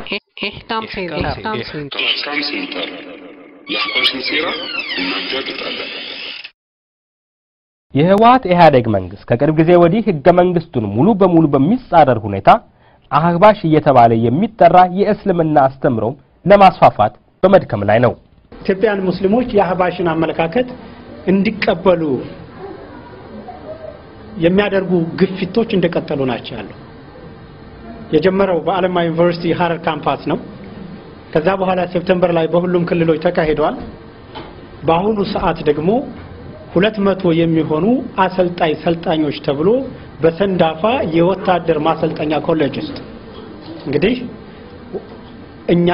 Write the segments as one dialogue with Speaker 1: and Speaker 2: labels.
Speaker 1: إحكام سنتر يحبش نسيرة ونجد الأدب
Speaker 2: የህወሓት ኢህአዴግ መንግስት ከቅርብ ጊዜ ወዲህ ህገ መንግስቱን ሙሉ በሙሉ በሚጻረር ሁኔታ አህባሽ እየተባለ የሚጠራ የእስልምና አስተምሮ ለማስፋፋት በመድከም ላይ ነው።
Speaker 3: ኢትዮጵያን ሙስሊሞች የአህባሽን አመለካከት እንዲቀበሉ የሚያደርጉ ግፊቶች እንደቀጠሉ ናቸው ያለው። የጀመረው በአለማ ዩኒቨርሲቲ ሐረር ካምፓስ ነው። ከዛ በኋላ ሴፕቴምበር ላይ በሁሉም ክልሎች ተካሂዷል። በአሁኑ ሰዓት ደግሞ 200 የሚሆኑ አሰልጣኝ ሰልጣኞች ተብሎ በሰንዳፋ የወታደር ማሰልጠኛ ኮሌጅ ውስጥ እንግዲህ እኛ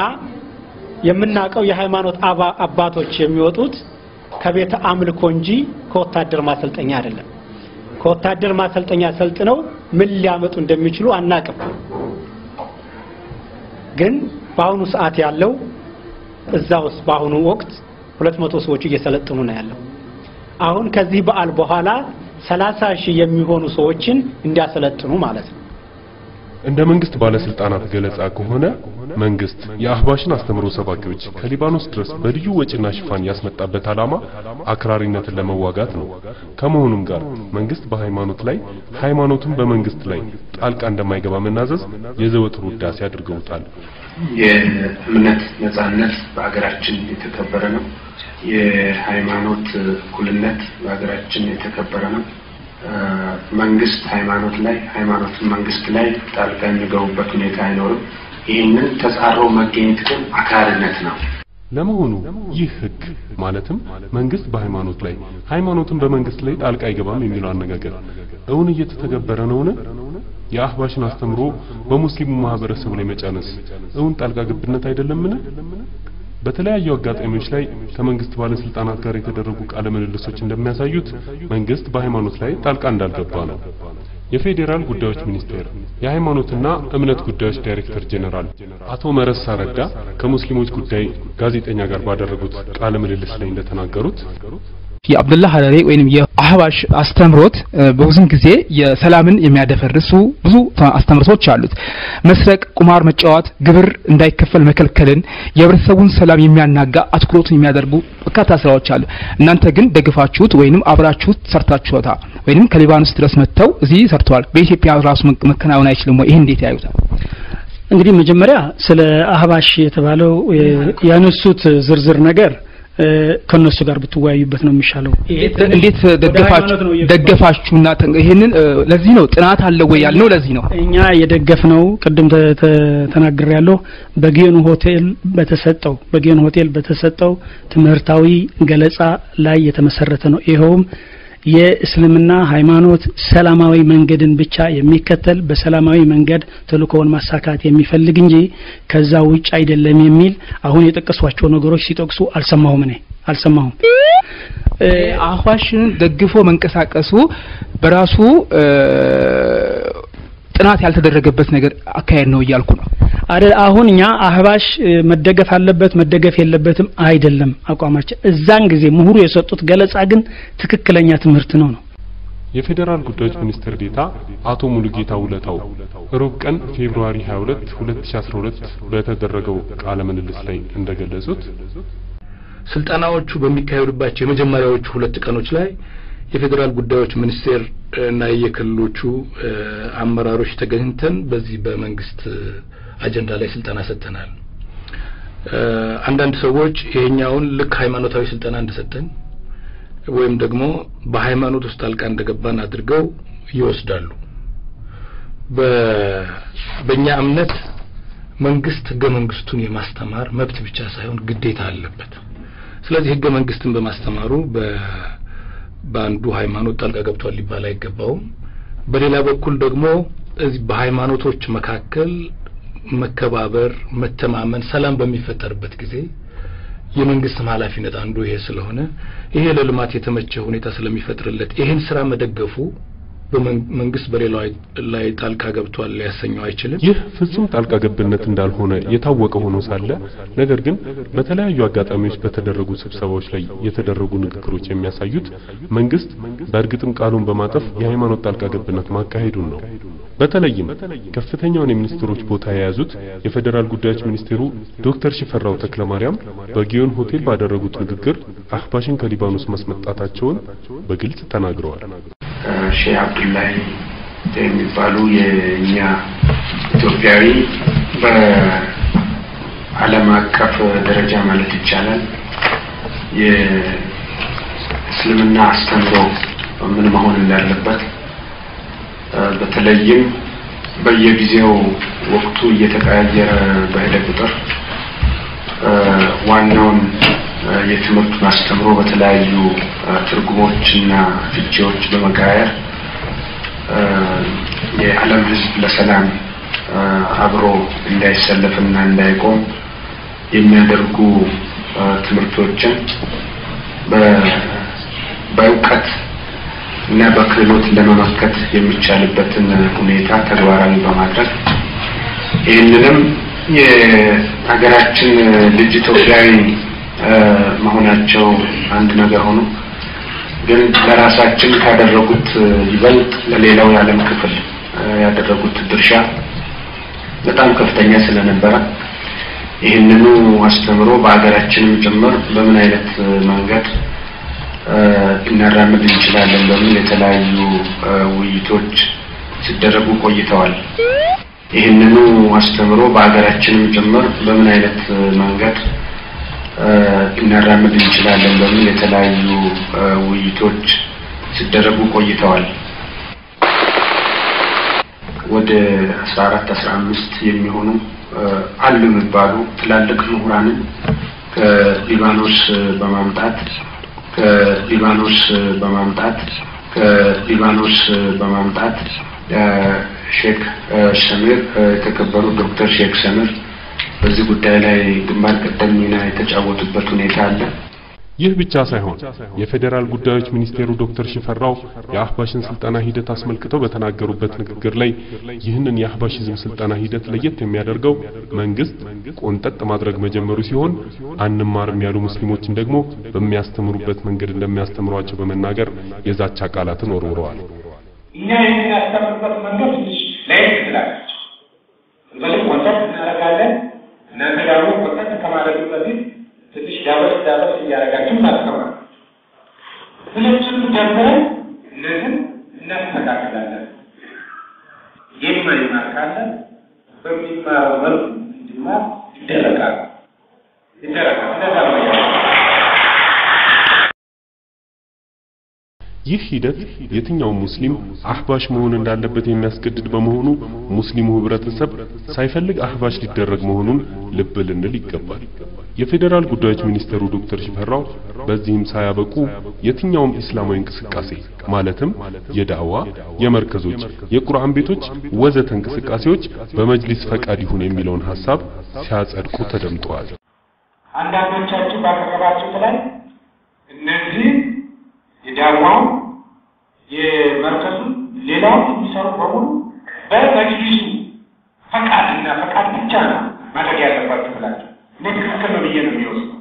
Speaker 3: የምናቀው የሃይማኖት አባቶች የሚወጡት ከቤተ አምልኮ እንጂ ከወታደር ማሰልጠኛ አይደለም። ከወታደር ማሰልጠኛ ሰልጥነው ምን ሊያመጡ እንደሚችሉ አናቀም። ግን በአሁኑ ሰዓት ያለው እዛውስ በአሁኑ ወቅት 200 ሰዎች እየሰለጠኑ ነው ያለው። አሁን ከዚህ በዓል በኋላ 30,000 የሚሆኑ ሰዎችን እንዲያሰለጥኑ ማለት ነው።
Speaker 4: እንደ መንግስት ባለስልጣናት ገለጻ ከሆነ መንግስት የአህባሽን አስተምሮ ሰባኪዎች ከሊባኖስ ድረስ በልዩ ወጪና ሽፋን ያስመጣበት ዓላማ አክራሪነትን ለመዋጋት ነው። ከመሆኑም ጋር መንግስት በሃይማኖት ላይ ሃይማኖቱን በመንግስት ላይ ጣልቃ እንደማይገባ መናዘዝ የዘወትር ውዳሴ አድርገውታል።
Speaker 5: የእምነት ነጻነት በአገራችን የተከበረ ነው። የሃይማኖት እኩልነት በአገራችን የተከበረ ነው። መንግስት ሃይማኖት ላይ ሃይማኖት መንግስት ላይ ጣልቃ የሚገቡበት ሁኔታ አይኖርም። ይህንን ተጻሮ መገኘት ግን አክራሪነት ነው።
Speaker 4: ለመሆኑ ይህ ህግ ማለትም መንግስት በሃይማኖት ላይ ሃይማኖትን በመንግስት ላይ ጣልቃ አይገባም የሚለው አነጋገር እውን እየተተገበረ ነውን? የአህባሽን አስተምሮ በሙስሊሙ ማህበረሰብ ላይ መጫነስ እውን ጣልቃ ገብነት አይደለምን? በተለያዩ አጋጣሚዎች ላይ ከመንግስት ባለስልጣናት ጋር የተደረጉ ቃለ ምልልሶች እንደሚያሳዩት መንግስት በሃይማኖት ላይ ጣልቃ እንዳልገባ ነው። የፌዴራል ጉዳዮች ሚኒስቴር የሃይማኖትና እምነት ጉዳዮች ዳይሬክተር ጀነራል አቶ መረሳ ረዳ ከሙስሊሞች ጉዳይ ጋዜጠኛ ጋር ባደረጉት ቃለ ምልልስ ላይ እንደተናገሩት
Speaker 6: የአብዱላህ ሐራሪ ወይንም የአህባሽ አስተምሮት በብዙም ጊዜ የሰላምን የሚያደፈርሱ ብዙ አስተምሮቶች አሉት። መስረቅ፣ ቁማር መጫወት፣ ግብር እንዳይከፈል መከልከልን፣ የህብረተሰቡን ሰላም የሚያናጋ አትኩሮትን የሚያደርጉ በርካታ ስራዎች አሉ። እናንተ ግን ደግፋችሁት ወይንም አብራችሁት ሰርታችሁታ ወይንም ከሊባኖስ ድረስ መጥተው እዚህ ሰርተዋል። በኢትዮጵያ ራሱ መከናወን አይችልም ወይ? ይሄን እንዴት ያዩታል?
Speaker 3: እንግዲህ መጀመሪያ ስለ አህባሽ የተባለው ያነሱት ዝርዝር ነገር ከነሱ ጋር ብትወያዩበት ነው የሚሻለው።
Speaker 6: እንዴት ደገፋችሁና ይሄንን ለዚህ ነው ጥናት አለ ወይ ያልነው? ለዚህ ነው
Speaker 3: እኛ የደገፍነው ቅድም ተናግሬያለሁ። በጊዮን ሆቴል በተሰጠው ትምህርታዊ ገለጻ ላይ የተመሰረተ ነው። ይሄውም የእስልምና ሃይማኖት ሰላማዊ መንገድን ብቻ የሚከተል በሰላማዊ መንገድ ተልእኮውን ማሳካት የሚፈልግ እንጂ ከዛ ውጭ አይደለም የሚል አሁን የጠቀሷቸው ነገሮች ሲጠቅሱ አልሰማሁም።
Speaker 6: አህባሽን ደግፎ መንቀሳቀሱ በራሱ ጥናት ያልተደረገበት ነገር አካሄድ ነው እያልኩ ነው አይደል? አሁን እኛ አህባሽ መደገፍ አለበት መደገፍ የለበትም አይደለም አቋማችን። እዛን ጊዜ ምሁሩ የሰጡት ገለጻ ግን ትክክለኛ ትምህርት ነው።
Speaker 4: የፌዴራል ጉዳዮች ሚኒስትር ዴታ አቶ ሙሉጌታ ውለታው ሮብ ቀን ፌብሩዋሪ 22 2012 በተደረገው ቃለ ምልልስ ላይ እንደገለጹት
Speaker 7: ስልጣናዎቹ በሚካሄዱባቸው የመጀመሪያዎቹ 2 ቀኖች ላይ የፌዴራል ጉዳዮች ሚኒስቴር እና የክልሎቹ አመራሮች ተገኝተን በዚህ በመንግስት አጀንዳ ላይ ስልጣና ሰጥተናል። አንዳንድ ሰዎች ይሄኛውን ልክ ሃይማኖታዊ ስልጣና እንደሰጠን ወይም ደግሞ በሃይማኖት ውስጥ ጣልቃ እንደገባን አድርገው ይወስዳሉ። በእኛ እምነት መንግስት ህገ መንግስቱን የማስተማር መብት ብቻ ሳይሆን ግዴታ አለበት። ስለዚህ ህገ መንግስትን በማስተማሩ በአንዱ ሃይማኖት ጣልቃ ገብቷል ሊባል አይገባውም። በሌላ በኩል ደግሞ እዚህ በሃይማኖቶች መካከል መከባበር፣ መተማመን፣ ሰላም በሚፈጠርበት ጊዜ የመንግስት ኃላፊነት አንዱ ይሄ ስለሆነ ይሄ ለልማት የተመቸ ሁኔታ ስለሚፈጥርለት ይሄን ስራ መደገፉ በመንግስት በሌላው ላይ ጣልቃ ገብቷል ሊያሰኘው አይችልም።
Speaker 4: ይህ ፍጹም ጣልቃ ገብነት እንዳልሆነ የታወቀ ሆኖ ሳለ ነገር ግን በተለያዩ አጋጣሚዎች በተደረጉ ስብሰባዎች ላይ የተደረጉ ንግግሮች የሚያሳዩት መንግስት በእርግጥም ቃሉን በማጠፍ የሃይማኖት ጣልቃ ገብነት ማካሄዱን ነው። በተለይም ከፍተኛውን የሚኒስትሮች ቦታ የያዙት የፌደራል ጉዳዮች ሚኒስቴሩ ዶክተር ሽፈራው ተክለማርያም በጊዮን ሆቴል ባደረጉት ንግግር አህባሽን ከሊባኖስ ማስመጣታቸውን በግልጽ ተናግረዋል።
Speaker 5: ሼህ አብዱላሂ የሚባሉ የኛ ኢትዮጵያዊ በዓለም አቀፍ ደረጃ ማለት ይቻላል የእስልምና አስተምሮ ምን መሆን እንዳለበት በተለይም በየጊዜው ወቅቱ እየተቀያየረ በሄደ ቁጥር ዋናውን የትምህርት ማስተምሮ በተለያዩ ትርጉሞችና ፍቺዎች በመቀያየር የዓለም ሕዝብ ለሰላም አብሮ እንዳይሰለፍና እንዳይቆም የሚያደርጉ ትምህርቶችን በእውቀት እና በክህሎት ለመመከት የሚቻልበትን ሁኔታ ተግባራዊ በማድረግ ይህንንም የሀገራችን ልጅ ኢትዮጵያዊ መሆናቸው አንድ ነገር ሆኖ ግን ለራሳችን ካደረጉት ይበልጥ ለሌላው የዓለም ክፍል ያደረጉት ድርሻ በጣም ከፍተኛ ስለነበረ ይህንኑ አስተምሮ በአገራችንም ጭምር በምን አይነት መንገድ እናራምድ እንችላለን በሚል የተለያዩ ውይይቶች ሲደረጉ ቆይተዋል። ይህንኑ አስተምሮ በአገራችንም ጭምር በምን አይነት መንገድ እናራምድ እንችላለን በሚል የተለያዩ ውይይቶች ሲደረጉ ቆይተዋል። ወደ 14-15 የሚሆኑ አሉ የሚባሉ ትላልቅ ምሁራንን ከሊባኖስ በማምጣት ሼክ ሰሚር የተከበሩ ዶክተር ሼክ ሰሚር በዚህ ጉዳይ ላይ ግንባር ቀደም ሚና የተጫወቱበት ሁኔታ አለ።
Speaker 4: ይህ ብቻ ሳይሆን የፌደራል ጉዳዮች ሚኒስቴሩ ዶክተር ሽፈራው የአህባሽን ስልጠና ሂደት አስመልክተው በተናገሩበት ንግግር ላይ ይህንን የአህባሽዝም ስልጠና ሂደት ለየት የሚያደርገው መንግስት ቆንጠጥ ማድረግ መጀመሩ ሲሆን አንማርም ያሉ ሙስሊሞችን ደግሞ በሚያስተምሩበት መንገድ እንደሚያስተምሯቸው በመናገር የዛቻ ቃላትን ወርውረዋል።
Speaker 8: እኛ የምናስተምርበት መንገድ ለየት ይላል። እንግዲህ ቆንጠጥ እናደርጋለን እና ደግሞ ቆንጠጥ ከማድረግ በፊት ትንሽ ዳበስ እያደረጋችሁ ታስተምሩ። ሁለቱም ደምረን እነዚህን እናስተካክላለን። የማይማር ካለ በሚማረው መልኩ እንዲማር ይደረጋል።
Speaker 4: ይህ ሂደት የትኛው ሙስሊም አህባሽ መሆን እንዳለበት የሚያስገድድ በመሆኑ ሙስሊሙ ህብረተሰብ ሳይፈልግ አህባሽ ሊደረግ መሆኑን ልብ ልንል ይገባል። የፌደራል ጉዳዮች ሚኒስቴሩ ዶክተር ሽፈራው በዚህም ሳያበቁ የትኛውም እስላማዊ እንቅስቃሴ ማለትም የዳዋ፣ የመርከዞች፣ የቁርአን ቤቶች ወዘተ እንቅስቃሴዎች በመጅሊስ ፈቃድ ይሁን የሚለውን ሐሳብ ሲያጸድቁ ተደምጠዋል።
Speaker 8: አንዳንዶቻችሁ ባቀረባችሁት ላይ እነዚህ የዳዋው የመርከዙ ሌላው የሚሰሩ በሙሉ በመጅሊሱ ፈቃድና ፈቃድ ብቻ ነው ማድረግ ያለባችሁ ብላችሁ ትክክል ነው ብዬ ነው የሚወስደው።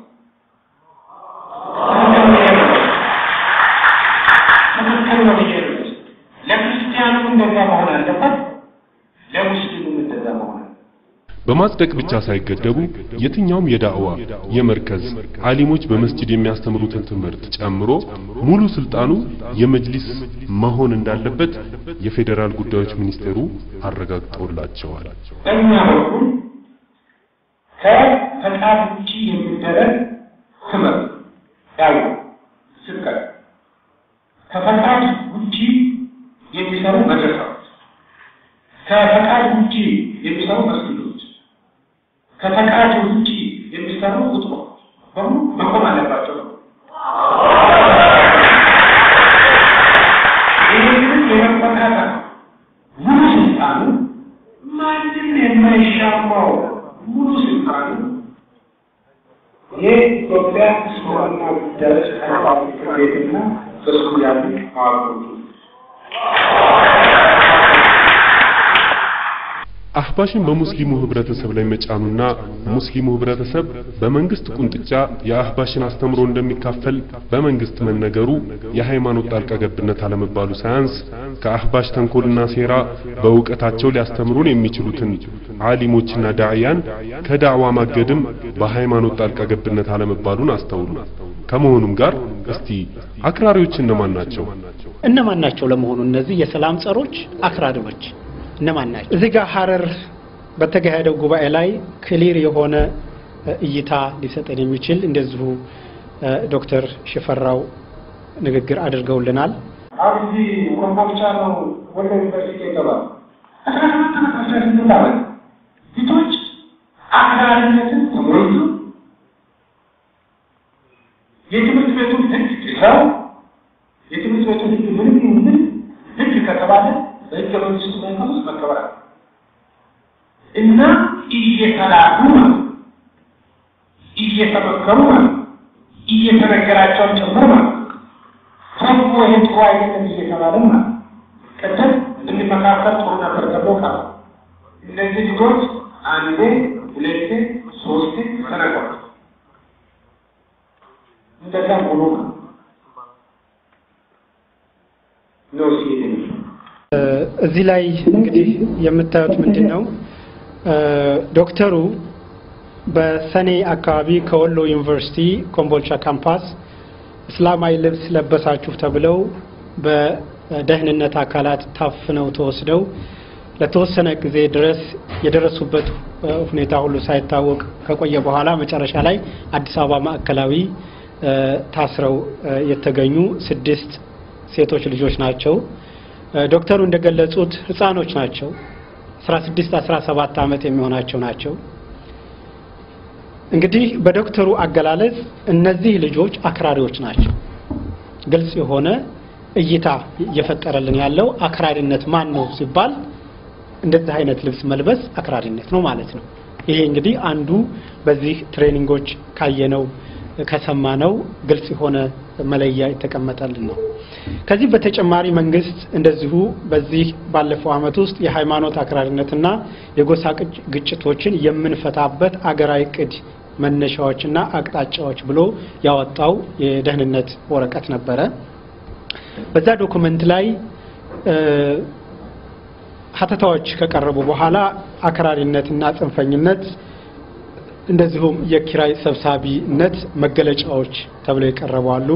Speaker 8: ትክክል ነው ብዬ ነው የሚወስደው። ለክርስቲያኑ እንደዛ መሆን አለበት፣ ለሙስሊሙ እንደዛ መሆን አለበት።
Speaker 4: በማጽደቅ ብቻ ሳይገደቡ የትኛውም የዳዋ የመርከዝ ዓሊሞች በመስጂድ የሚያስተምሩትን ትምህርት ጨምሮ ሙሉ ስልጣኑ የመጅሊስ መሆን እንዳለበት የፌደራል ጉዳዮች ሚኒስቴሩ አረጋግጦላቸዋል።
Speaker 8: በሚያውቁ ከፈቃድ ውጪ የሚደረግ ትምህርት ዳዋ ስብከት ከፈቃድ ውጪ የሚሰሩ መድረሳዎች ከፈቃድ ውጪ የሚሰሩ መስጊዶች ከፈቃድ ውጪ የሚሰሩ ቁጥሮች በሙሉ መቆም አለባቸው ነው። ይህንን የመፈቃታ ሙሉ ስልጣኑ ማንም የማይሻማው ሙሉ ስልጣኑ የኢትዮጵያ እስልምና ጉዳዮች ከፍተኛ ቤትና በሱ ያሉ መዋቅሮች
Speaker 4: አህባሽን በሙስሊሙ ህብረተሰብ ላይ መጫኑና ሙስሊሙ ህብረተሰብ በመንግስት ቁንጥጫ የአህባሽን አስተምሮ እንደሚካፈል በመንግስት መነገሩ የሃይማኖት ጣልቃ ገብነት አለመባሉ ሳያንስ ከአህባሽ ተንኮልና ሴራ በእውቀታቸው ሊያስተምሩን የሚችሉትን ዓሊሞችና ዳዕያን ከዳዕዋ ማገድም በሃይማኖት ጣልቃ ገብነት አለመባሉን አስተውሉ። ከመሆኑም ጋር እስቲ አክራሪዎች እነማን ናቸው?
Speaker 9: እነማን ናቸው ለመሆኑ እነዚህ የሰላም ጸሮች አክራሪዎች እነማን ናቸው? እዚህ ጋር ሐረር በተካሄደው ጉባኤ ላይ ክሊር የሆነ እይታ ሊሰጠን የሚችል እንደዚሁ ዶክተር ሽፈራው ንግግር አድርገውልናል።
Speaker 8: አብዚ ኮምቦልቻ ነው ወደ ዩኒቨርሲቲ ይገባል። ፊቶች አክራሪነትን ተሞሉ። የትምህርት ቤቱን ህግ ይዘው የትምህርት ቤቱን ህግ ምንም ይሁን ህግ ከተባለ በህገ መንግስቱ መንፈስ መከበር እና እየተላኩ እየተመከሩ እየተነገራቸው ጭምር ተብሎ ይሄ ጥሩ አይደለም እየተባለ ቀደም እንድንመካከር ጥሩ ነበር ተብሎ ቃል እነዚህ ልጆች አንዴ ሁለቴ ሶስቴ ተነገሩ። እንደዛ ሆኖ ነው ሲሄድ
Speaker 9: እዚህ ላይ እንግዲህ የምታዩት ምንድነው ዶክተሩ በሰኔ አካባቢ ከወሎ ዩኒቨርሲቲ ኮምቦልቻ ካምፓስ እስላማዊ ልብስ ለበሳችሁ ተብለው በደህንነት አካላት ታፍነው ተወስደው ለተወሰነ ጊዜ ድረስ የደረሱበት ሁኔታ ሁሉ ሳይታወቅ ከቆየ በኋላ መጨረሻ ላይ አዲስ አበባ ማዕከላዊ ታስረው የተገኙ 6 ሴቶች ልጆች ናቸው። ዶክተሩ እንደገለጹት ህፃኖች ናቸው። 16 17 ዓመት የሚሆናቸው ናቸው። እንግዲህ በዶክተሩ አገላለጽ እነዚህ ልጆች አክራሪዎች ናቸው። ግልጽ የሆነ እይታ እየፈጠረልን ያለው አክራሪነት ማን ነው ሲባል እንደዚህ አይነት ልብስ መልበስ አክራሪነት ነው ማለት ነው። ይሄ እንግዲህ አንዱ በዚህ ትሬኒንጎች ካየነው ከሰማነው ግልጽ የሆነ መለያ የተቀመጠልን ነው። ከዚህ በተጨማሪ መንግስት እንደዚሁ በዚህ ባለፈው አመት ውስጥ የሃይማኖት አክራሪነትና የጎሳ ግጭቶችን የምንፈታበት አገራዊ ዕቅድ መነሻዎችና አቅጣጫዎች ብሎ ያወጣው የደህንነት ወረቀት ነበረ። በዛ ዶክመንት ላይ ሀተታዎች ከቀረቡ በኋላ አክራሪነትና ጽንፈኝነት እንደዚሁም የኪራይ ሰብሳቢነት መገለጫዎች ተብለው ይቀርባሉ።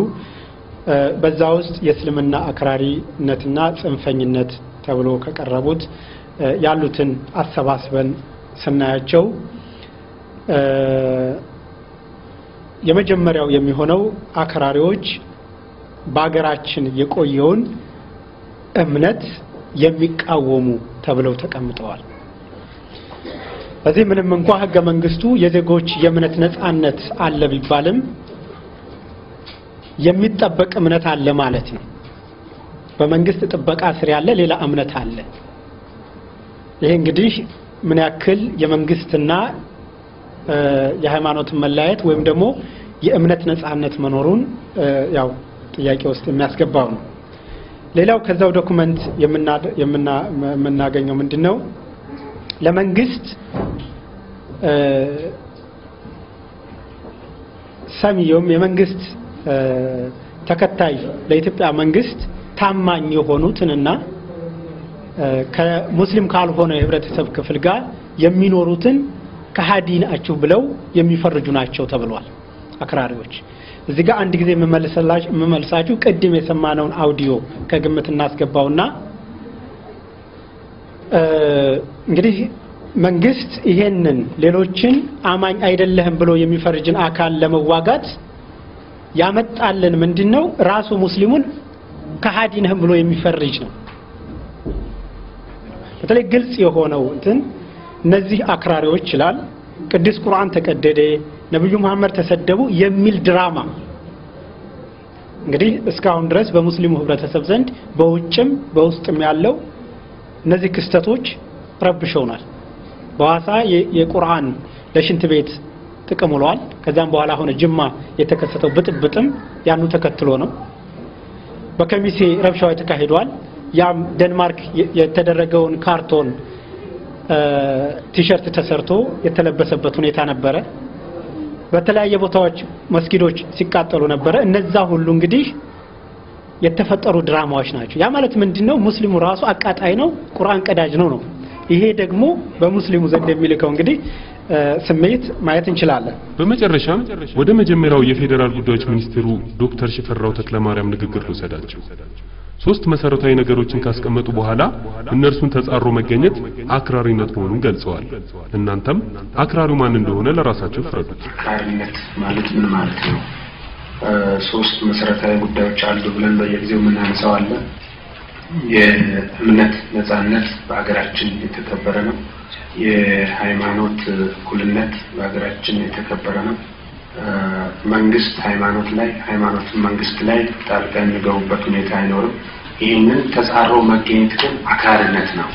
Speaker 9: በዛ ውስጥ የእስልምና አክራሪነትና ጽንፈኝነት ተብሎ ከቀረቡት ያሉትን አሰባስበን ስናያቸው የመጀመሪያው የሚሆነው አክራሪዎች በአገራችን የቆየውን እምነት የሚቃወሙ ተብለው ተቀምጠዋል። በዚህ ምንም እንኳን ህገ መንግስቱ የዜጎች የእምነት ነፃነት አለ ቢባልም የሚጠበቅ እምነት አለ ማለት ነው። በመንግስት ጥበቃ ስር ያለ ሌላ እምነት አለ። ይሄ እንግዲህ ምን ያክል የመንግስትና የሃይማኖት መለያየት ወይም ደግሞ የእምነት ነፃነት መኖሩን ያው ጥያቄ ውስጥ የሚያስገባው ነው። ሌላው ከዛው ዶክመንት የምናገኘው ምንድነው ለመንግስት ሰሚዮም የመንግስት ተከታይ ለኢትዮጵያ መንግስት ታማኝ የሆኑትንና ከሙስሊም ካልሆነ የህብረተሰብ ክፍል ጋር የሚኖሩትን ከሃዲ ናቸው ብለው የሚፈርጁ ናቸው ተብሏል። አክራሪዎች እዚህ ጋር አንድ ጊዜ መመልሳችሁ ቅድም የሰማነውን አውዲዮ ከግምት እናስገባውና እንግዲህ መንግስት ይሄንን ሌሎችን አማኝ አይደለህም ብሎ የሚፈርጅን አካል ለመዋጋት ያመጣልን ምንድነው ራሱ ሙስሊሙን ከሃዲ ነህ ብሎ የሚፈርጅ ነው። በተለይ ግልጽ የሆነው እነዚህ አክራሪዎች ይላል ቅዱስ ቁርአን ተቀደደ ነብዩ መሐመድ ተሰደቡ የሚል ድራማ እንግዲህ እስካሁን ድረስ በሙስሊሙ ህብረተሰብ ዘንድ በውጭም በውስጥም ያለው እነዚህ ክስተቶች ረብሸውናል። በዋሳ የቁርአን ለሽንት ቤት ጥቅም ውሏል። ከዛም በኋላ ሆነ ጅማ የተከሰተው ብጥብጥም ያኑ ተከትሎ ነው። በከሚሴ ረብሻው ተካሂዷል። ያም ዴንማርክ የተደረገውን ካርቶን ቲሸርት ተሰርቶ የተለበሰበት ሁኔታ ነበረ በተለያየ ቦታዎች መስጊዶች ሲቃጠሉ ነበረ እነዛ ሁሉ እንግዲህ የተፈጠሩ ድራማዎች ናቸው ያ ማለት ምንድነው ሙስሊሙ ራሱ አቃጣይ ነው ቁርአን ቀዳጅ ነው ይሄ ደግሞ በሙስሊሙ ዘንድ የሚልከው እንግዲህ ስሜት ማየት እንችላለን
Speaker 4: በመጨረሻም ወደ መጀመሪያው የፌደራል ጉዳዮች ሚኒስትሩ ዶክተር ሽፈራው ተክለማርያም ንግግር ወሰዳቸው ሶስት መሰረታዊ ነገሮችን ካስቀመጡ በኋላ እነርሱን ተጻሮ መገኘት አክራሪነት መሆኑን ገልጸዋል እናንተም አክራሪው ማን እንደሆነ ለራሳችሁ ፍረዱት
Speaker 5: አክራሪነት ማለት ምን ማለት ነው ሶስት መሰረታዊ ጉዳዮች አሉ ብለን በየጊዜው ምናነሳው አለ የእምነት ነጻነት በአገራችን የተከበረ ነው የሃይማኖት እኩልነት በአገራችን የተከበረ ነው መንግስት ሃይማኖት ላይ ሃይማኖት መንግስት ላይ ጣልቃ የሚገቡበት ሁኔታ አይኖርም ይህንን ተጻሮ መገኘት ግን አክራሪነት ነው